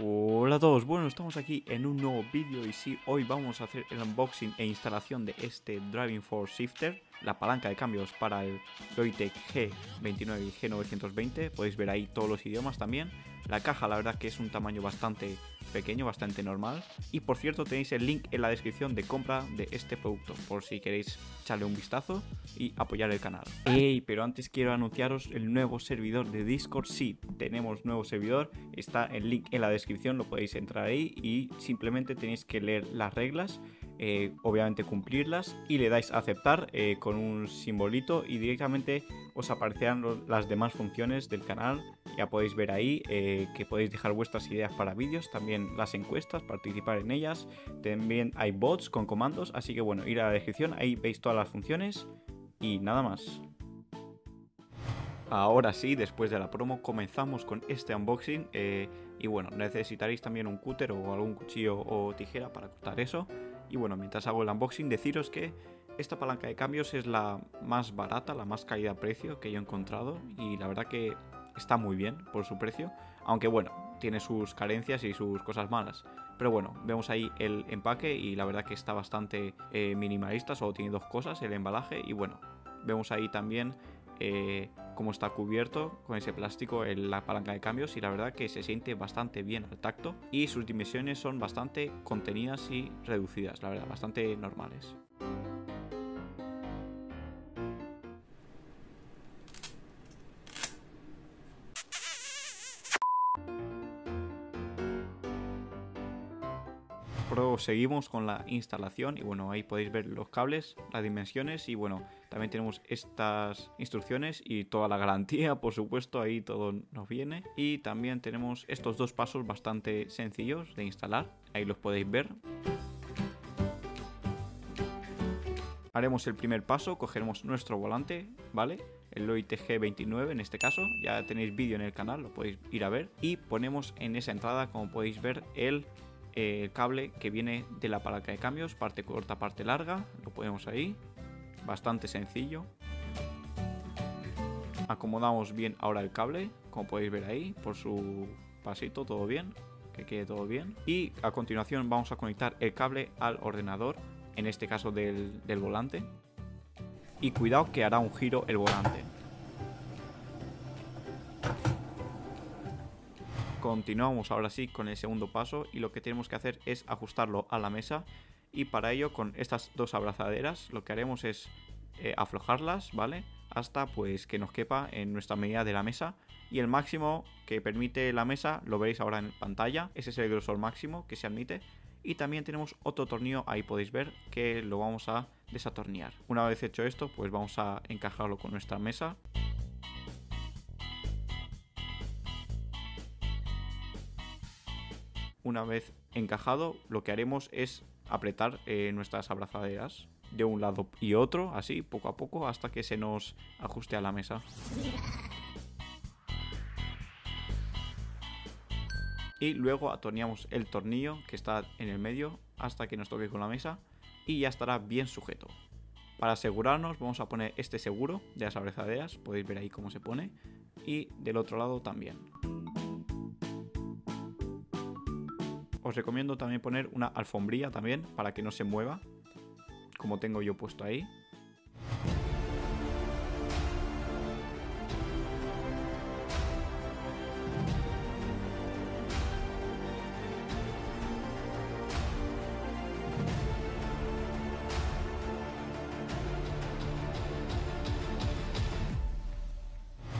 Hola a todos, bueno, estamos aquí en un nuevo vídeo y sí, hoy vamos a hacer el unboxing e instalación de este Driving Force Shifter, la palanca de cambios para el Logitech G29 y G920, podéis ver ahí todos los idiomas también. La caja la verdad que es un tamaño bastante pequeño, bastante normal, y por cierto tenéis el link en la descripción de compra de este producto, por si queréis echarle un vistazo y apoyar el canal. ¡Ey! Pero antes quiero anunciaros el nuevo servidor de Discord. Sí, tenemos nuevo servidor, está el link en la descripción, lo podéis entrar ahí y simplemente tenéis que leer las reglas, obviamente cumplirlas, y le dais a aceptar con un simbolito y directamente os aparecerán las demás funciones del canal. Ya podéis ver ahí que podéis dejar vuestras ideas para vídeos, también las encuestas, participar en ellas, también hay bots con comandos, así que bueno, ir a la descripción, ahí veis todas las funciones y nada más. Ahora sí, después de la promo, comenzamos con este unboxing y bueno, necesitaréis también un cúter o algún cuchillo o tijera para cortar eso. Y bueno, mientras hago el unboxing, deciros que esta palanca de cambios es la más barata, la más calidad-precio que yo he encontrado y la verdad que está muy bien por su precio, aunque bueno, tiene sus carencias y sus cosas malas. Pero bueno, vemos ahí el empaque y la verdad que está bastante minimalista, solo tiene dos cosas, el embalaje y bueno, vemos ahí también cómo está cubierto con ese plástico en la palanca de cambios y la verdad que se siente bastante bien al tacto y sus dimensiones son bastante contenidas y reducidas, la verdad, bastante normales. Proseguimos con la instalación y bueno, ahí podéis ver los cables, las dimensiones y bueno, también tenemos estas instrucciones y toda la garantía, por supuesto, ahí todo nos viene. Y también tenemos estos dos pasos bastante sencillos de instalar, ahí los podéis ver. Haremos el primer paso, cogeremos nuestro volante, ¿vale? El Logitech G29 en este caso, ya tenéis vídeo en el canal, lo podéis ir a ver. Y ponemos en esa entrada, como podéis ver, el cable que viene de la palanca de cambios, parte corta, parte larga, lo ponemos ahí, bastante sencillo. Acomodamos bien ahora el cable, como podéis ver ahí, por su pasito, todo bien, que quede todo bien. Y a continuación vamos a conectar el cable al ordenador, en este caso del volante. Y cuidado que hará un giro el volante. Continuamos ahora sí con el segundo paso y lo que tenemos que hacer es ajustarlo a la mesa y para ello con estas dos abrazaderas lo que haremos es aflojarlas, ¿vale? Hasta pues que nos quepa en nuestra medida de la mesa y el máximo que permite la mesa lo veréis ahora en pantalla, ese es el grosor máximo que se admite. Y también tenemos otro tornillo, ahí podéis ver que lo vamos a desatornillar. Una vez hecho esto pues vamos a encajarlo con nuestra mesa. Una vez encajado, lo que haremos es apretar nuestras abrazaderas de un lado y otro, así poco a poco, hasta que se nos ajuste a la mesa. Y luego atornillamos el tornillo que está en el medio hasta que nos toque con la mesa y ya estará bien sujeto. Para asegurarnos vamos a poner este seguro de las abrazaderas, podéis ver ahí cómo se pone, y del otro lado también. Os recomiendo también poner una alfombrilla también para que no se mueva, como tengo yo puesto ahí.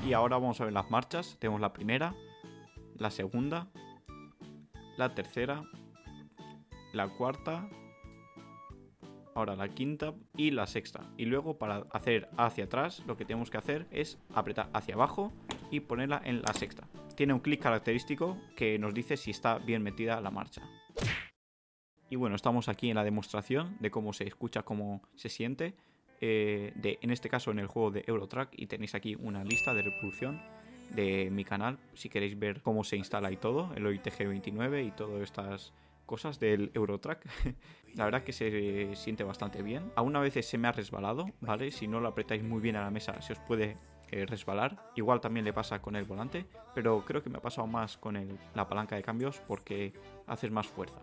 Y ahora vamos a ver las marchas. Tenemos la primera, la segunda, la tercera, la cuarta, ahora la quinta y la sexta. Y luego para hacer hacia atrás lo que tenemos que hacer es apretar hacia abajo y ponerla en la sexta. Tiene un clic característico que nos dice si está bien metida la marcha. Y bueno, estamos aquí en la demostración de cómo se escucha, cómo se siente. En este caso en el juego de Eurotrack, y tenéis aquí una lista de reproducción de mi canal si queréis ver cómo se instala y todo, el Logitech G29 y todas estas cosas del Eurotrack. La verdad que se siente bastante bien. Aún a veces se me ha resbalado, ¿vale? Si no lo apretáis muy bien a la mesa se os puede resbalar. Igual también le pasa con el volante, pero creo que me ha pasado más con la palanca de cambios porque haces más fuerza.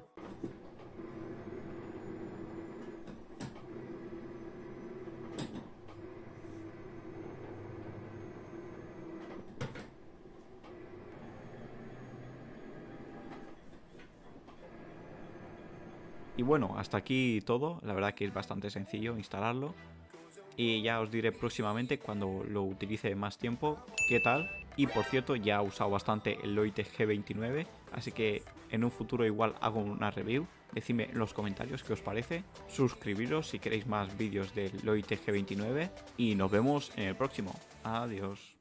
Y bueno, hasta aquí todo. La verdad que es bastante sencillo instalarlo. Y ya os diré próximamente cuando lo utilice más tiempo qué tal. Y por cierto, ya he usado bastante el Logitech G29, así que en un futuro igual hago una review. Decidme en los comentarios qué os parece. Suscribiros si queréis más vídeos del Logitech G29 y nos vemos en el próximo. Adiós.